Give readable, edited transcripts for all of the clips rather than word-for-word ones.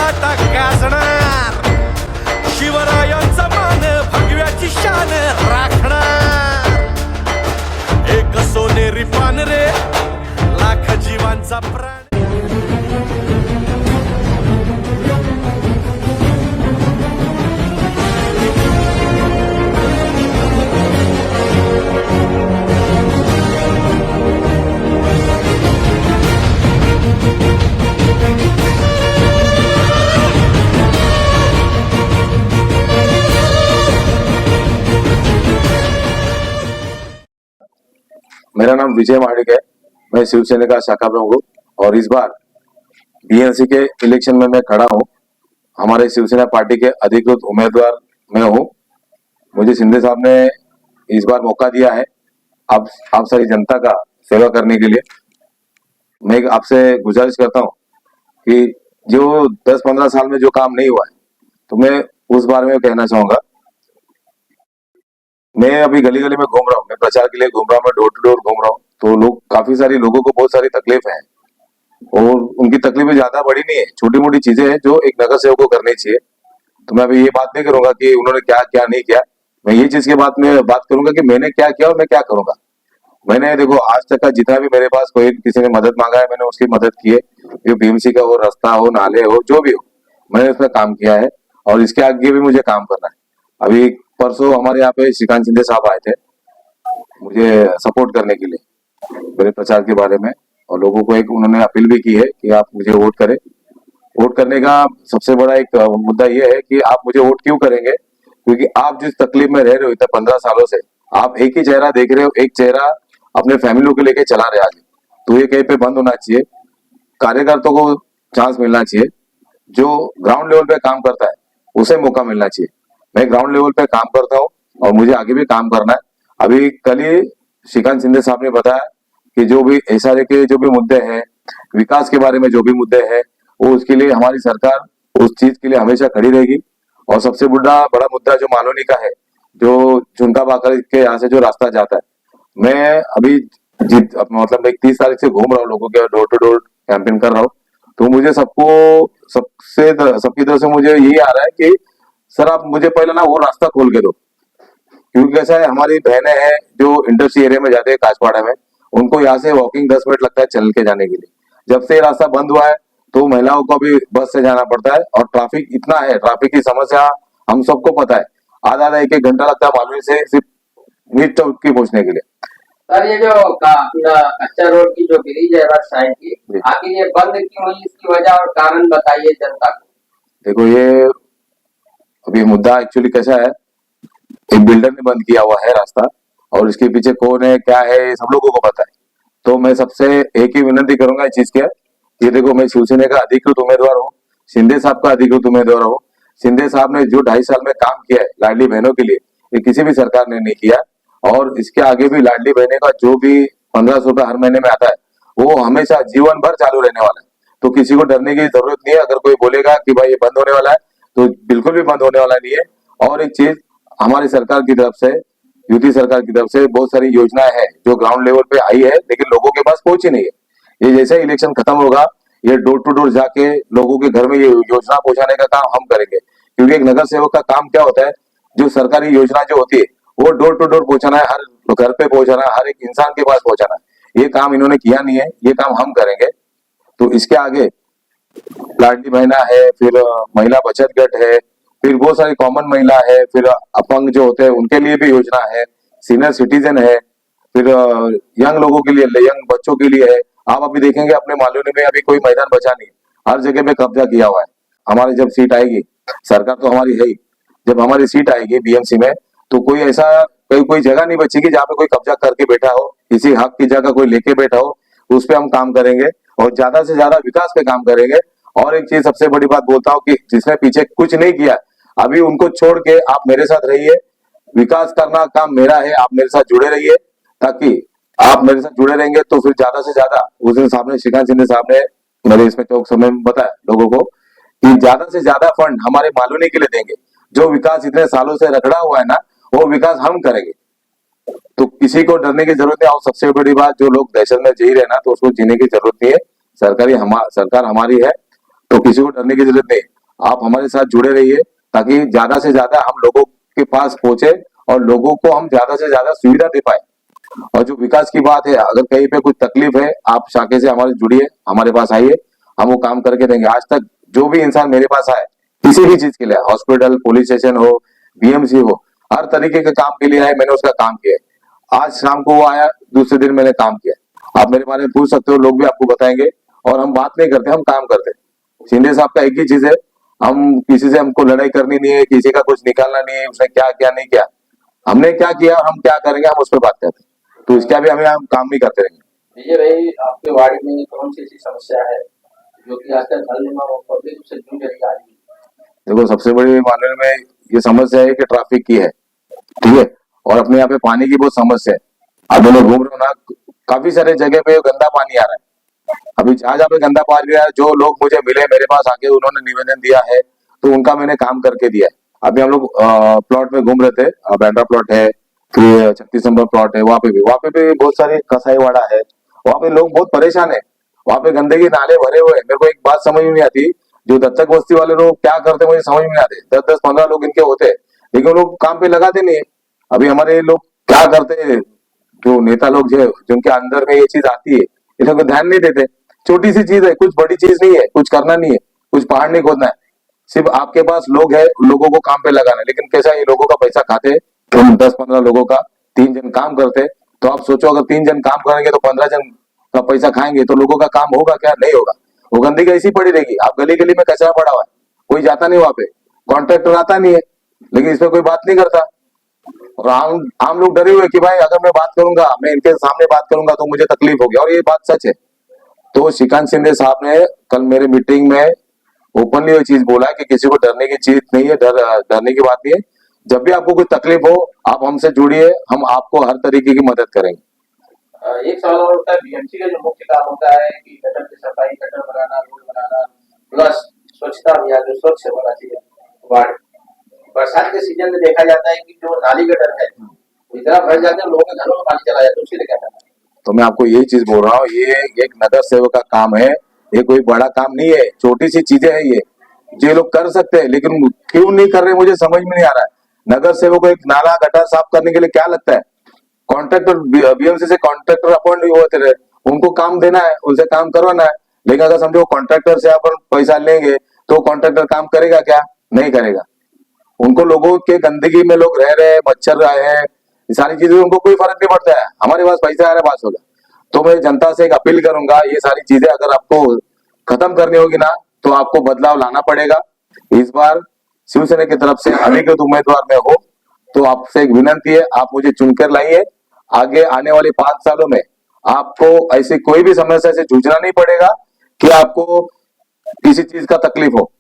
लाटा गाजणार, शिवरायांचा मान भगव्याची शान राखणार, एक सोनेरी पान रे लाख जीवांचा प्राण. मेरा नाम विजय महाडिक है। मैं शिवसेना का शाखा प्रमुख हूँ और इस बार बीएनसी के इलेक्शन में मैं खड़ा हूँ। हमारे शिवसेना पार्टी के अधिकृत उम्मीदवार मैं हूँ। मुझे शिंदे साहब ने इस बार मौका दिया है आप सारी जनता का सेवा करने के लिए। मैं आपसे गुजारिश करता हूँ कि जो 10-15 साल में जो काम नहीं हुआ है तो मैं उस बारे में कहना चाहूंगा। मैं अभी गली गली में घूम रहा हूँ, मैं प्रचार के लिए घूम रहा हूँ, मैं डोर टू डोर घूम रहा हूँ, तो लोग काफी सारे लोगों को बहुत सारी तकलीफ है और उनकी तकलीफें ज्यादा बड़ी नहीं है, छोटी मोटी चीजें हैं जो एक नगर सेवक को करनी चाहिए। तो मैं अभी ये बात नहीं करूंगा कि उन्होंने क्या क्या नहीं किया, मैं ये चीज के बात करूंगा कि मैंने क्या किया और मैं क्या करूंगा। मैंने देखो आज तक का जितना भी मेरे पास कोई किसी ने मदद मांगा है मैंने उसकी मदद की है, ये बीएमसी का हो, रास्ता हो, नाले हो, जो भी हो, मैंने उसमें काम किया है और इसके आगे भी मुझे काम करना है। अभी परसों हमारे यहाँ पे श्रीकांत शिंदे साहब आए थे मुझे सपोर्ट करने के लिए मेरे प्रचार के बारे में, और लोगों को एक उन्होंने अपील भी की है कि आप मुझे वोट करें। वोट करने का सबसे बड़ा एक मुद्दा ये है कि आप मुझे वोट क्यों करेंगे, क्योंकि आप जिस तकलीफ में रह रहे हो इतने 15 सालों से, आप एक ही चेहरा देख रहे हो, एक चेहरा अपने फैमिली को लेके चला रहे आगे, तो ये कहीं पे बंद होना चाहिए। कार्यकर्ताओं को चांस मिलना चाहिए, जो ग्राउंड लेवल पे काम करता है उसे मौका मिलना चाहिए। मैं ग्राउंड लेवल पे काम करता हूँ और मुझे आगे भी काम करना है। अभी कल ही श्रीकांत शिंदे साहब ने बताया कि जो भी एसआरए के जो भी मुद्दे हैं, विकास के बारे में जो भी मुद्दे हैं, वो उसके लिए हमारी सरकार उस चीज के लिए हमेशा खड़ी रहेगी। और सबसे बड़ा मुद्दा जो मालोनी का है, जो झुनका बाकर के यहाँ से जो रास्ता जाता है, मैं अभी मतलब 30 तारीख से घूम रहा हूँ, लोगों के डोर टू डोर कैंपेन कर रहा हूँ, तो मुझे सबकी तरफ से मुझे यही आ रहा है कि सर आप मुझे पहले ना वो रास्ता खोल के दो, क्योंकि कैसा है हमारी बहनें हैं जो इंडस्ट्री एरिया में जाते हैं काचपाड़ा में, उनको यहाँ से वॉकिंग 10 मिनट लगता है चल के जाने के लिए। जब से ये रास्ता बंद हुआ है तो महिलाओं को भी बस से जाना पड़ता है और ट्रैफिक इतना है, ट्रैफिक की समस्या हम सबको पता है, आधा 1-1 घंटा लगता है मालूम से सिर्फ मीट चौक की पहुंचने के लिए। सर ये जो कच्चा रोड की जो ब्रिज है राइट साइड की, आखिर ये बंद क्यों हुई, इसकी वजह और कारण बताइए जनता को। देखो ये अभी मुद्दा एक्चुअली कैसा है, एक बिल्डर ने बंद किया हुआ है रास्ता और इसके पीछे कौन है क्या है सब लोगों को पता है। तो मैं सबसे एक ही विनती करूंगा इस चीज के, ये देखो मैं शिवसेना का अधिकृत उम्मीदवार हूँ, शिंदे साहब का अधिकृत उम्मीदवार हूँ। शिंदे साहब ने जो 2.5 साल में काम किया है लाडली बहनों के लिए, ये किसी भी सरकार ने नहीं किया, और इसके आगे भी लाडली बहने का जो भी 1500 रुपए हर महीने में आता है वो हमेशा जीवन भर चालू रहने वाला है। तो किसी को डरने की जरूरत नहीं है। अगर कोई बोलेगा कि भाई ये बंद होने वाला है तो बिल्कुल भी बंद होने वाला नहीं है। और एक चीज हमारी सरकार की तरफ से, यूपी सरकार की तरफ से बहुत सारी योजनाएं हैं जो ग्राउंड लेवल पे आई है लेकिन लोगों के पास पहुंची नहीं है। ये जैसे इलेक्शन खत्म होगा ये डोर टू डोर जाके लोगों के घर में ये योजना पहुंचाने का काम हम करेंगे, क्योंकि एक नगर सेवक का काम क्या होता है, जो सरकारी योजना जो होती है वो डोर टू डोर पहुंचाना है, हर घर पे पहुंचाना है, हर एक इंसान के पास पहुंचाना है। ये काम इन्होंने किया नहीं है, ये काम हम करेंगे। तो इसके आगे लाडली बहना है, फिर महिला बचत गट है, फिर बहुत सारी कॉमन महिला है, फिर अपंग जो होते हैं उनके लिए भी योजना है, सीनियर सिटीजन है, फिर यंग लोगों के लिए, यंग बच्चों के लिए है। आप अभी देखेंगे अपने मालूनी में अभी कोई मैदान बचा नहीं, हर जगह पे कब्जा किया हुआ है। हमारी जब सीट आएगी, सरकार तो हमारी है ही, जब हमारी सीट आएगी बीएमसी में तो कोई ऐसा कोई जगह नहीं बचेगी जहाँ पे कोई कब्जा करके बैठा हो, किसी हक की जगह कोई लेके बैठा हो, उस पर हम काम करेंगे और ज्यादा से ज्यादा विकास पे काम करेंगे। और एक चीज सबसे बड़ी बात बोलता हूँ कि जिसने पीछे कुछ नहीं किया अभी उनको छोड़ के आप मेरे साथ रहिए, विकास करना काम मेरा है, आप मेरे साथ जुड़े रहिए, ताकि आप मेरे साथ जुड़े रहेंगे तो फिर ज्यादा से ज्यादा, उस दिन सामने श्रीकांत शिंदे साहब ने मेरे इसमें चौक समय में बताया लोगों को कि ज्यादा से ज्यादा फंड हमारे मालूनी के लिए देंगे। जो विकास इतने सालों से रखड़ा हुआ है ना वो विकास हम करेंगे, तो किसी को डरने की जरूरत नहीं। और सबसे बड़ी बात, जो लोग दहशत में जी रहे ना तो उसको जीने की जरूरत नहीं है, सरकार हमारी है तो किसी को डरने की जरूरत नहीं। आप हमारे साथ जुड़े रहिए ताकि ज्यादा से ज्यादा हम लोगों के पास पहुंचे और लोगों को हम ज्यादा से ज्यादा सुविधा दे पाए। और जो विकास की बात है, अगर कहीं पे कुछ तकलीफ है, आप शाखे से हमारे जुड़िए, हमारे पास आइए, हम वो काम करके देंगे। आज तक जो भी इंसान मेरे पास आए किसी भी चीज के लिए, हॉस्पिटल, पुलिस स्टेशन हो, बीएमसी हो, हर तरीके के काम के लिए आए, मैंने उसका काम किया है। आज शाम को वो आया, दूसरे दिन मैंने काम किया। आप मेरे बारे में पूछ सकते हो, लोग भी आपको बताएंगे। और हम बात नहीं करते, हम काम करते। शिंदे साहब का एक ही चीज है, हम किसी से, हमको लड़ाई करनी नहीं है, किसी का कुछ निकालना नहीं है, उसने क्या किया नहीं किया, हमने क्या किया और हम क्या करेंगे, हम उस पर बात करते हैं। तो इसका भी हम काम भी करते रहेंगे। विजय भाई, आपके वार्ड में कौन सी ऐसी समस्या है जो कि आजकल हल नहीं पब्लिक से जूझ रही है? देखो, सबसे बड़ी मामले में ये समस्या है कि ट्रैफिक की है, ठीक है, और अपने यहाँ पे पानी की बहुत समस्या है। अब मैं घूम रहा हूँ ना, काफी सारे जगह पे गंदा पानी आ रहा है। अभी जहाँ जहाँ पे गंदा पानी आ रहा है, जो लोग मुझे मिले, मेरे पास आके उन्होंने निवेदन दिया है, तो उनका मैंने काम करके दिया है। अभी हम लोग प्लॉट में घूम रहे थे, बैंड्रा प्लॉट है, फिर 36 नंबर प्लॉट है, वहाँ पे भी बहुत सारी कसाईवाड़ा है, वहाँ पे लोग बहुत परेशान है। वहाँ पे गंदगी, नाले भरे हुए हैं। मेरे को एक बात समझ में नहीं आती, जो दत्तक बस्ती वाले लोग क्या करते मुझे समझ में नहीं आते। 10-10-15 लोग इनके होते, लेकिन वो लोग काम पे लगाते नहीं है। अभी हमारे लोग क्या करते हैं, जो नेता लोग जो जिनके अंदर में ये चीज आती है, इस लोग ध्यान नहीं देते। छोटी सी चीज है, कुछ बड़ी चीज नहीं है, कुछ करना नहीं है, कुछ पहाड़ नहीं खोदना है। सिर्फ आपके पास लोग है, लोगों को काम पे लगाना है। लेकिन कैसा, ये लोगों का पैसा खाते, तो 10-15 लोगों का 3 जन काम करते, तो आप सोचो अगर 3 जन काम करेंगे तो 15 जन का पैसा खाएंगे, तो लोगों का काम होगा क्या? नहीं होगा। वो गंदगी ऐसी पड़ी रहेगी। आप गली गली में कचरा पड़ा हुआ है, कोई जाता नहीं वहां पे, कॉन्ट्रैक्टर आता नहीं है, लेकिन इस पे कोई बात नहीं करता। और आम लोग डरे हुए कि भाई अगर मैं बात करूंगा, मैं इनके सामने बात करूंगा तो मुझे तकलीफ होगी, और ये बात सच है। तो श्रीकांत शिंदे साहब ने कल मेरे मीटिंग में ओपनली ये चीज बोला कि किसी को डरने की चीज नहीं है, डरने की बात नहीं है। जब भी आपको कोई तकलीफ हो, आप हमसे जुड़िए, हम आपको हर तरीके की मदद करेंगे। एक सवाल और होता है, बीएमसी का जो मुख्य काम होता है कि गटर की सफाई, गटर बनाना, रोड बनाना, प्लस स्वच्छता अभियान जो स्वच्छ होना चाहिए वार्ड। बरसात के सीजन में देखा जाता है कि जो नाली गटर है इतना भर जाते हैं, लोगों के घरों में पानी चला जाता है, उसके लिए क्या करना है? तो मैं आपको यही चीज बोल रहा हूँ, ये एक नगर सेवक का काम है, ये कोई बड़ा काम नहीं है, छोटी सी चीजें है ये, जो लोग कर सकते हैं, लेकिन क्यों नहीं कर रहे मुझे समझ में नहीं आ रहा है। नगर सेवक को एक नाला गटर साफ करने के लिए क्या लगता है? कॉन्ट्रैक्टर, बीएमसी से कॉन्ट्रैक्टर अपॉइंट होते रहे, उनको काम देना है, उनसे काम करवाना है। लेकिन अगर समझो कॉन्ट्रैक्टर से अपन पैसा लेंगे तो कॉन्ट्रैक्टर काम करेगा क्या? नहीं करेगा। उनको लोगों के गंदगी में लोग रह रहे हैं, मच्छर रहे हैं, ये सारी चीजें उनको कोई फर्क नहीं पड़ता है। हमारे पास पैसा आ रहा है, बात होगा। तो मैं जनता से एक अपील करूंगा, ये सारी चीजें अगर आपको खत्म करनी होगी ना, तो आपको बदलाव लाना पड़ेगा। इस बार शिवसेना की तरफ से अधिकृत उम्मीदवार में हो, तो आपसे एक विनती है, आप मुझे चुनकर लाइए। आगे आने वाले 5 सालों में आपको ऐसी कोई भी समस्या से जूझना नहीं पड़ेगा कि आपको किसी चीज का तकलीफ हो।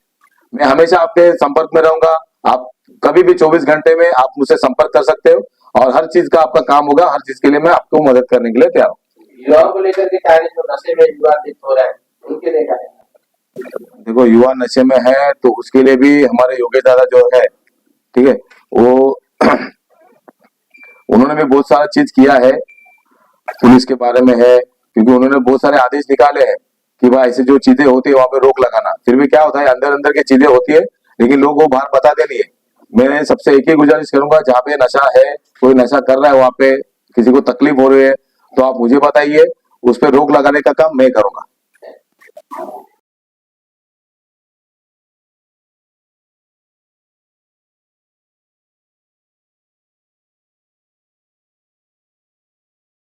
मैं हमेशा आपके संपर्क में रहूंगा। आप कभी भी 24 घंटे में आप मुझसे संपर्क कर सकते हो, और हर चीज का आपका काम होगा। हर चीज के लिए मैं आपको मदद करने के लिए तैयार हूँ। युवाओं को लेकर के कार्य जो नशे में युवा लिप्त हो रहे हैं, उनके लिए क्या है? देखो, युवा नशे में है तो उसके लिए भी हमारे योगेश दादा जो है, ठीक है, वो उन्होंने भी बहुत सारा चीज किया है, पुलिस के बारे में है, क्योंकि उन्होंने बहुत सारे आदेश निकाले हैं कि भाई ऐसे जो चीजें होती है वहां पे रोक लगाना। फिर भी क्या होता है, अंदर अंदर की चीजें होती है, लेकिन लोग वो बाहर बताते नहीं है। मैं सबसे एक ही गुजारिश करूंगा, जहाँ पे नशा है, कोई नशा कर रहा है, वहां पे किसी को तकलीफ हो रही है, तो आप मुझे बताइए, उस पर रोक लगाने का काम मैं करूंगा।